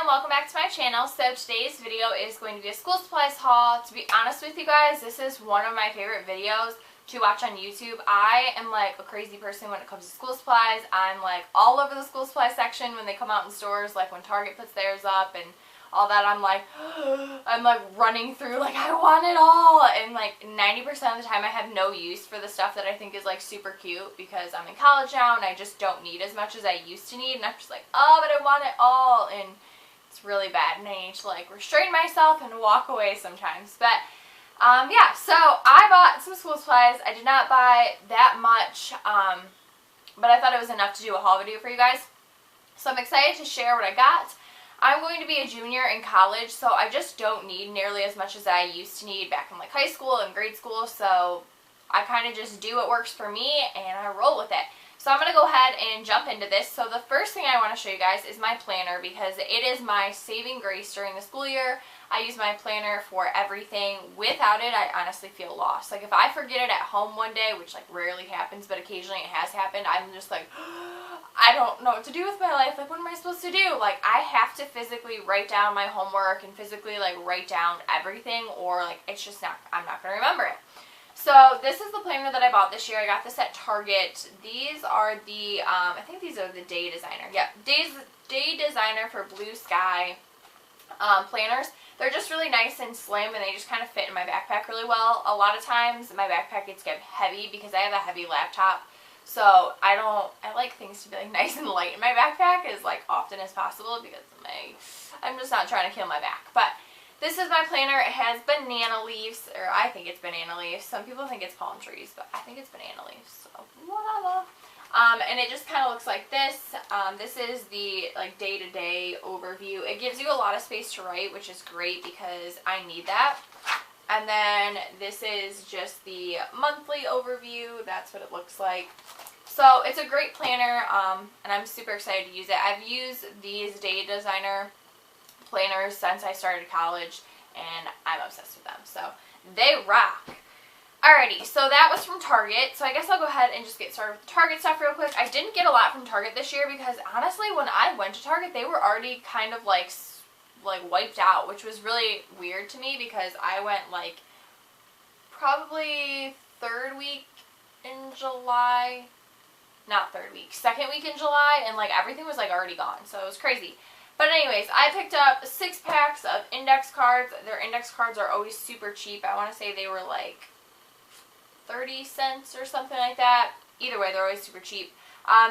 and welcome back to my channel. So today's video is going to be a school supplies haul. To be honest with you guys, this is one of my favorite videos to watch on YouTube. I am like a crazy person when it comes to school supplies. I'm like all over the school supply section when they come out in stores, like when Target puts theirs up and all that. I'm like running through like I want it all, and like 90% of the time I have no use for the stuff that I think is like super cute because I'm in college now and I just don't need as much as I used to need, and I'm just like, oh, but I want it all, and it's really bad and I need to like restrain myself and walk away sometimes. But yeah, so I bought some school supplies. I did not buy that much, but I thought it was enough to do a haul video for you guys, so I'm excited to share what I got. I'm going to be a junior in college, so I just don't need nearly as much as I used to need back in like high school and grade school, so I kind of just do what works for me and I roll with it. So I'm going to go ahead and jump into this. So the first thing I want to show you guys is my planner, because it is my saving grace during the school year. I use my planner for everything. Without it, I honestly feel lost. Like if I forget it at home one day, which like rarely happens, but occasionally it has happened, I'm just like, I don't know what to do with my life. Like, what am I supposed to do? Like, I have to physically write down my homework and physically like write down everything, or like it's just not, I'm not going to remember it. So this is the planner that I bought this year. I got this at Target. These are the, I think these are the Day Designer. Yep, Day Designer for Blue Sky planners. They're just really nice and slim, and they just kind of fit in my backpack really well. A lot of times my backpack gets heavy because I have a heavy laptop. So I like things to be like nice and light in my backpack as like often as possible, because I'm just not trying to kill my back. But this is my planner. It has banana leaves, or I think it's banana leaves. Some people think it's palm trees, but I think it's banana leaves, so whatever. And it just kind of looks like this. This is the like day-to-day overview. It gives you a lot of space to write, which is great because I need that. And then this is just the monthly overview. That's what it looks like. So it's a great planner, and I'm super excited to use it. I've used these Day Designer planners since I started college, and I'm obsessed with them. So they rock. Alrighty, so that was from Target. So I guess I'll go ahead and just get started with the Target stuff real quick. I didn't get a lot from Target this year because honestly, when I went to Target, they were already kind of like wiped out, which was really weird to me because I went like probably third week in July, not third week, second week in July, and like everything was like already gone, so it was crazy. But anyways, I picked up 6 packs of index cards. Their index cards are always super cheap. I want to say they were like 30 cents or something like that. Either way, they're always super cheap.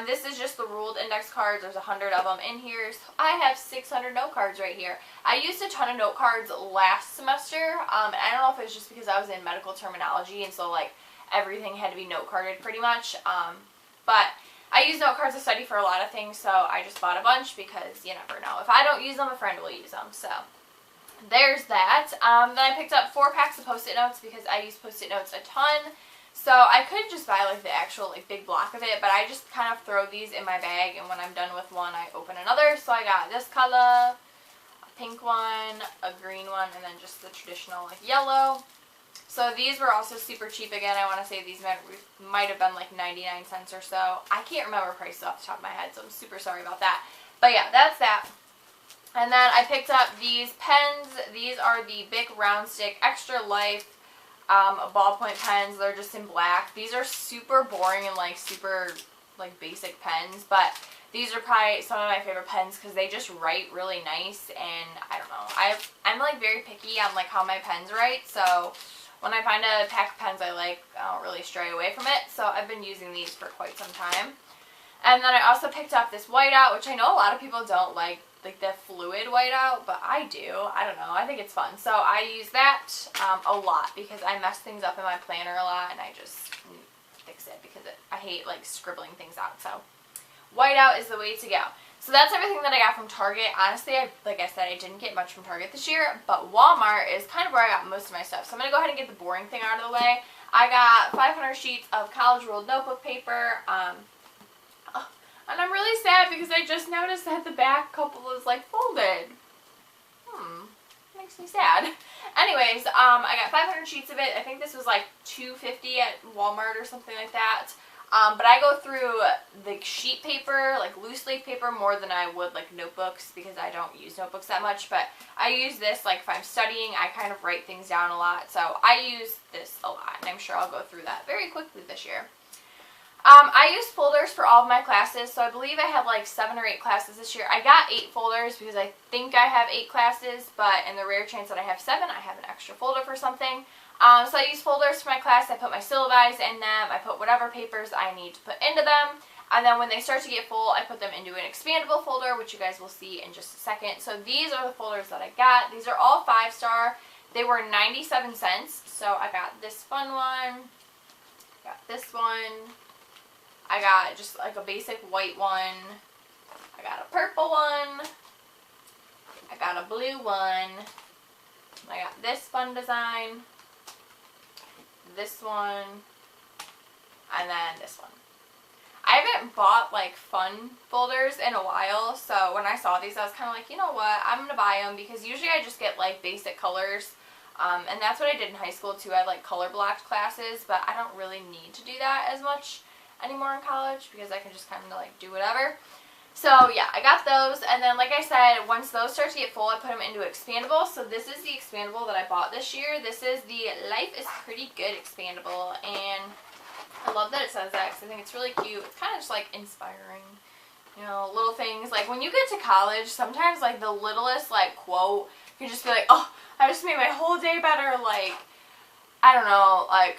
This is just the ruled index cards. There's 100 of them in here. So I have 600 note cards right here. I used a ton of note cards last semester. And I don't know if it was just because I was in medical terminology, and so like everything had to be note carded pretty much. But I use note cards to study for a lot of things, so I just bought a bunch because you never know. If I don't use them, a friend will use them. So there's that. Then I picked up 4 packs of Post-it notes because I use Post-it notes a ton. So I could just buy like the actual like big block of it, but I just kind of throw these in my bag, and when I'm done with one, I open another. So I got this color, a pink one, a green one, and then just the traditional like yellow. So these were also super cheap again. I want to say these might have been like 99 cents or so. I can't remember prices off the top of my head, so I'm super sorry about that. But yeah, that's that. And then I picked up these pens. These are the Bic Round Stick Extra Life ballpoint pens. They're just in black. These are super boring and like super like basic pens, but these are probably some of my favorite pens because they just write really nice. And I don't know, I'm like very picky on like how my pens write, so when I find a pack of pens I like, I don't really stray away from it. So I've been using these for quite some time. And then I also picked up this whiteout, which I know a lot of people don't like the fluid whiteout, but I do. I don't know. I think it's fun. So I use that a lot because I mess things up in my planner a lot, and I just fix it because I hate like scribbling things out. So whiteout is the way to go. So that's everything that I got from Target. Honestly, like I said, I didn't get much from Target this year, but Walmart is kind of where I got most of my stuff. So I'm going to go ahead and get the boring thing out of the way. I got 500 sheets of college ruled notebook paper. And I'm really sad because I just noticed that the back couple is like folded. Makes me sad. Anyways, I got 500 sheets of it. I think this was like $2.50 at Walmart or something like that. But I go through the sheet paper, like loose leaf paper, more than I would like notebooks because I don't use notebooks that much. But I use this, like if I'm studying, I kind of write things down a lot. So I use this a lot, and I'm sure I'll go through that very quickly this year. I use folders for all of my classes, so I believe I have like 7 or 8 classes this year. I got 8 folders because I think I have 8 classes, but in the rare chance that I have 7, I have an extra folder for something. So I use folders for my class. I put my syllabi in them. I put whatever papers I need to put into them. And then when they start to get full, I put them into an expandable folder, which you guys will see in just a second. So these are the folders that I got. These are all 5-star. They were 97 cents. So I got this fun one. Got this one. I got just like a basic white one. I got a purple one. I got a blue one. I got this fun design. This one. And then this one. I haven't bought like fun folders in a while, so when I saw these I was kind of like, you know what, I'm going to buy them because usually I just get like basic colors. And that's what I did in high school too. I like color blocked classes, but I don't really need to do that as much anymore in college because I can just kind of like do whatever. So yeah, I got those, and then like I said, once those start to get full, I put them into expandable. So this is the expandable that I bought this year. This is the Life is Pretty Good expandable, and I love that it says that because I think it's really cute. It's kind of just like inspiring, you know, little things. Like when you get to college, sometimes like the littlest like quote can just be like, oh, I just made my whole day better. Like, I don't know, like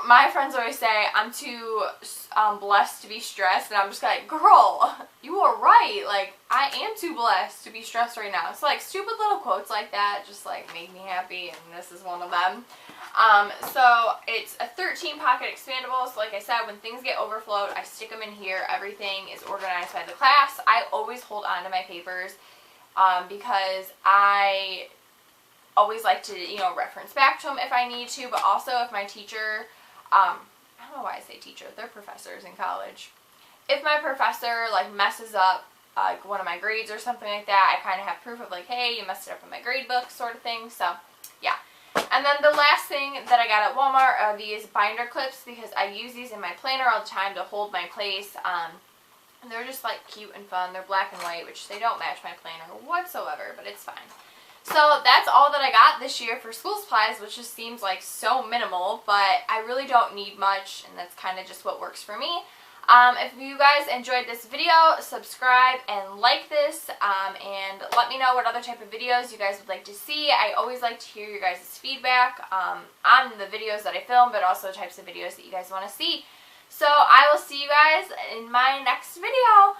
my friends always say I'm too blessed to be stressed, and I'm just like, girl, you are right. Like, I am too blessed to be stressed right now. So like stupid little quotes like that just like make me happy, and this is one of them. So it's a 13 pocket expandable. So like I said, when things get overflowed, I stick them in here. Everything is organized by the class. I always hold on to my papers because I always like to, you know, reference back to them if I need to, but also if my teacher, I don't know why I say teacher, they're professors in college. If my professor like messes up like one of my grades or something like that, I kind of have proof of like, hey, you messed it up in my grade book sort of thing. So yeah. And then the last thing that I got at Walmart are these binder clips because I use these in my planner all the time to hold my place. And they're just like cute and fun. They're black and white, which they don't match my planner whatsoever, but it's fine. So that's all that I got this year for school supplies, which just seems like so minimal, but I really don't need much, and that's kind of just what works for me. If you guys enjoyed this video, subscribe and like this, and let me know what other type of videos you guys would like to see. I always like to hear your guys' feedback on the videos that I film, but also types of videos that you guys want to see. So I will see you guys in my next video.